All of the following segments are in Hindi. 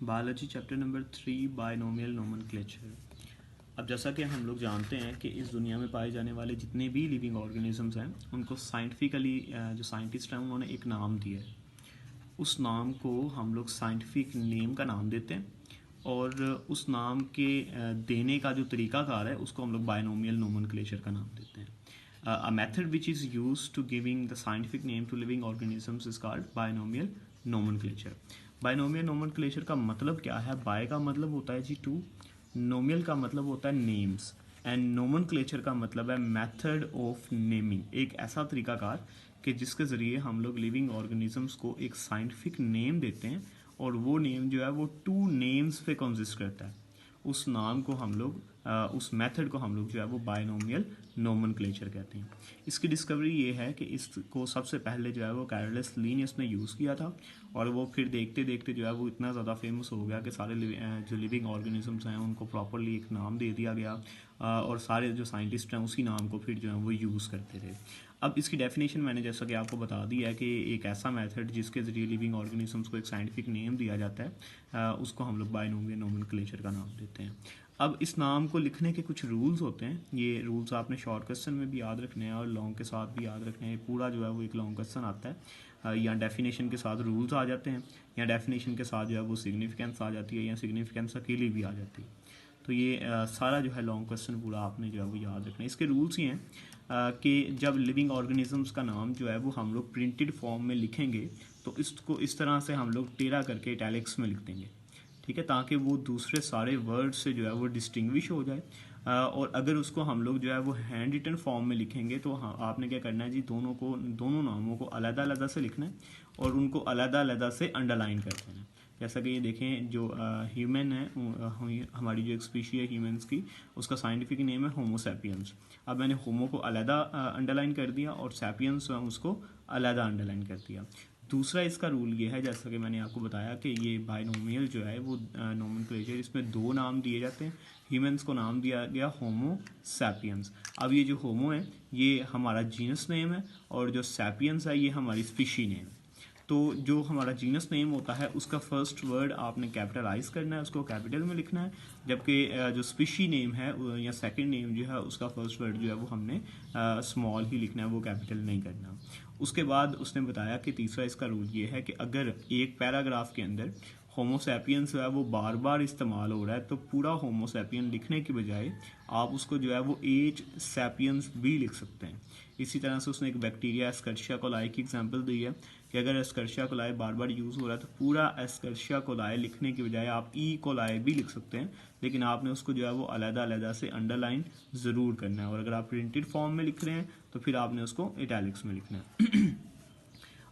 Biology chapter number 3 binomial nomenclature. अब जैसा कि हम लोग जानते हैं कि इस दुनिया में पाए जाने वाले जितने भी लिविंग ऑर्गेनिजम्स हैं उनको साइंटिफिकली जो साइंटिस्ट हैं उन्होंने एक नाम दिया है। उस नाम को हम लोग साइंटिफिक नेम का नाम देते हैं और उस नाम के देने का जो तरीकाकार है उसको हम लोग बायनोमियल नोमेनक्लेचर का नाम देते हैं। A method which is used to giving the scientific name to living organisms is called binomial nomenclature. Binomial nomenclature का मतलब क्या है? बाय का मतलब होता है जी टू, नोमियल का मतलब होता है नेम्स एंड नोमेनक्लेचर का मतलब है मेथड ऑफ नेमिंग, एक ऐसा तरीकाकार कि जिसके ज़रिए हम लोग लिविंग ऑर्गेनिजम्स को एक साइंटिफिक नेम देते हैं और वो नेम जो है वो टू नेम्स पे कंसिस्ट करता है। उस नाम को हम लोग उस मेथड को हम लोग जो है वो बायनोमियल नोमेनक्लेचर कहते हैं। इसकी डिस्कवरी ये है कि इसको सबसे पहले जो है वो कैरोलस लीनियस ने यूज़ किया था और वो फिर देखते देखते जो है वो इतना ज़्यादा फेमस हो गया कि सारे जो लिविंग ऑर्गेनिजम्स हैं उनको प्रॉपरली एक नाम दे दिया गया और सारे जो साइंटिस्ट हैं उसी नाम को फिर जो है वो यूज़ करते थे। अब इसकी डेफिनेशन मैंने जैसा कि आपको बता दिया है कि एक ऐसा मेथड जिसके ज़रिए लिविंग ऑर्गेनिजम्स को एक साइंटिफिक नेम दिया जाता है उसको हम लोग बायनोमियल नोमेनक्लेचर का नाम देते हैं। अब इस नाम को लिखने के कुछ रूल्स होते हैं। ये रूल्स आपने शॉर्ट क्वेश्चन में भी याद रखने हैं और लॉन्ग के साथ भी याद रखने हैं। पूरा जो है वो एक लॉन्ग क्वेश्चन आता है, या डेफिनेशन के साथ रूल्स आ जाते हैं या डेफिनेशन के साथ जो है वो सिग्निफिकेंस आ जाती है या सिग्निफिकेंस अकेली भी आ जाती है। तो ये सारा जो है लॉन्ग क्वेश्चन पूरा आपने जो है वो याद रखना है। इसके रूल्स ये हैं कि जब लिविंग ऑर्गेनिजम्स का नाम जो है वो हम लोग प्रिंटेड फॉर्म में लिखेंगे तो इसको इस तरह से हम लोग टेरा करके इटैलिक्स में लिख देंगे, ठीक है, ताकि वो दूसरे सारे वर्ड से जो है वो डिस्टिंग्विश हो जाए। और अगर उसको हम लोग जो है वो हैंड रिटन फॉर्म में लिखेंगे तो हाँ आपने क्या करना है जी, दोनों नामों को अलग अलग से लिखना है और उनको अलग अलग से अंडरलाइन कर देना है। जैसा कि ये देखें, जो ह्यूमन है, हमारी जो एक स्पीशी है ह्यूमंस की, उसका साइंटिफिक नेम है होमो सैपियंस। अब मैंने होमो को अलग अंडरलाइन कर दिया और सैपियंस उसको अलग अंडरलाइन कर दिया। दूसरा इसका रूल ये है, जैसा कि मैंने आपको बताया कि ये बायनोमियल जो है वो नोमेनक्लेचर, इसमें दो नाम दिए जाते हैं। ह्यूमंस को नाम दिया गया होमो सैपियंस। अब ये जो होमो है ये हमारा जीनस नेम है और जो सैपियंस है ये हमारी स्पीशी नेम है। तो जो हमारा जीनस नेम होता है उसका फर्स्ट वर्ड आपने कैपिटलाइज करना है, उसको कैपिटल में लिखना है, जबकि जो स्पीशी नेम है या सेकंड नेम जो है उसका फर्स्ट वर्ड जो है वो हमने स्मॉल ही लिखना है, वो कैपिटल नहीं करना। उसके बाद उसने बताया कि तीसरा इसका रूल ये है कि अगर एक पैराग्राफ के अंदर होमोसैपियंस जो है वो बार बार इस्तेमाल हो रहा है तो पूरा होमोसैपियन लिखने की बजाय आप उसको जो है वो एज सैपियंस भी लिख सकते हैं। इसी तरह से उसने एक बैक्टीरिया एस्कर्शिया कोलाई की एग्जांपल दी है कि अगर एस्कर्शिया कोलाई बार बार यूज़ हो रहा है तो पूरा एस्कर्शिया कोलाई लिखने की बजाय आप ई कोलाई भी लिख सकते हैं, लेकिन आपने उसको जो है वो अलग से अंडरलाइन ज़रूर करना है। और अगर आप प्रिंटेड फॉर्म में लिख रहे हैं तो फिर आपने उसको इटैलिक्स में लिखना है।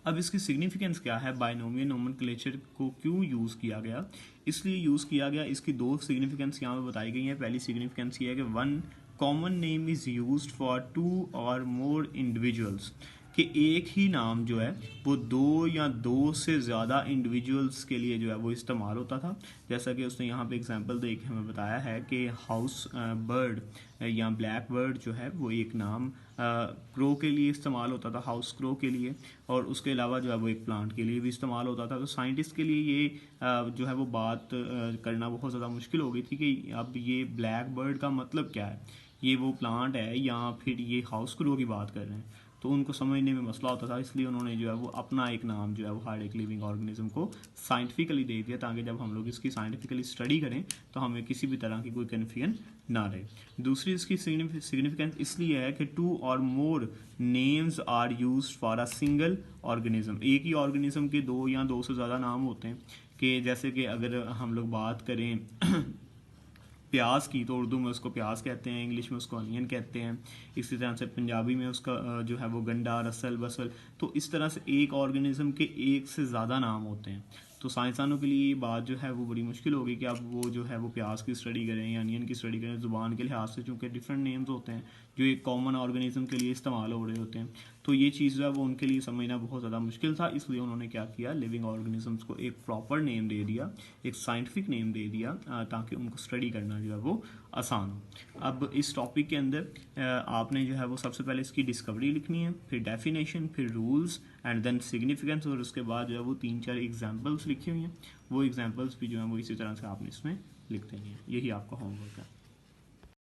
अब इसकी सिग्निफिकेंस क्या है, बायनोमियल नोमेनक्लेचर को क्यों यूज़ किया गया? इसलिए यूज़ किया गया, इसकी दो सिग्निफिकेंस यहाँ पे बताई गई हैं। पहली सिग्निफिकेंस ये है कि one common name is used for two और मोर इंडिविजुअल्स, कि एक ही नाम जो है वो दो या दो से ज़्यादा इंडिविजुअल्स के लिए जो है वो इस्तेमाल होता था। जैसा कि उसने यहाँ पे एग्जांपल दे के हमें बताया है कि हाउस बर्ड या ब्लैक बर्ड जो है वो एक नाम क्रो के लिए इस्तेमाल होता था, हाउस क्रो के लिए, और उसके अलावा जो है वो एक प्लांट के लिए भी इस्तेमाल होता था। तो साइंटिस्ट के लिए ये जो है वो बात करना बहुत ज़्यादा मुश्किल हो गई थी कि अब ये ब्लैक बर्ड का मतलब क्या है, ये वो प्लांट है या फिर ये हाउस क्रो की बात कर रहे हैं। तो उनको समझने में मसला होता था, इसलिए उन्होंने जो है वो अपना एक नाम जो है वो हर एक लिविंग ऑर्गेनिज्म को साइंटिफिकली दे दिया, ताकि जब हम लोग इसकी साइंटिफिकली स्टडी करें तो हमें किसी भी तरह की कोई कन्फ्यूजन ना रहे। दूसरी इसकी सिग्निफिकेंस इसलिए है कि टू और more names are used for a single organism. एक ही ऑर्गेनिज्म के दो या दो से ज़्यादा नाम होते हैं, कि जैसे कि अगर हम लोग बात करें प्याज की तो उर्दू में उसको प्याज कहते हैं, इंग्लिश में उसको अनियन कहते हैं। इसी तरह से पंजाबी में उसका जो है वो गंडा, रसल, बसल। तो इस तरह से एक ऑर्गेनिज्म के एक से ज़्यादा नाम होते हैं। तो साइंसदानों के लिए ये बात जो है वो बड़ी मुश्किल होगी कि अब वो जो है वो प्याज की स्टडी करें या अनियन की स्टडी करें। ज़ुबान के लिहाज से चूँकि डिफरेंट नेम्स होते हैं जो एक कॉमन ऑर्गेनिज्म के लिए इस्तेमाल हो रहे होते हैं, तो ये चीज़ जो है वो उनके लिए समझना बहुत ज़्यादा मुश्किल था। इसलिए उन्होंने क्या किया, लिविंग ऑर्गेनिजम्स को एक प्रॉपर नेम दे दिया, एक साइंटिफिक नेम दे दिया, ताकि उनको स्टडी करना जो है वो आसान हो। अब इस टॉपिक के अंदर आपने जो है वो सबसे पहले इसकी डिस्कवरी लिखनी है, फिर डेफिनेशन, फिर रूल्स एंड देन सिग्निफिकेंस, और उसके बाद जो है वो 3-4 एग्जाम्पल्स लिखी हुई हैं, वो एग्जाम्पल्स भी जो हैं वो इसी तरह से आपने इसमें लिख देनी है। यही आपका होमवर्क है।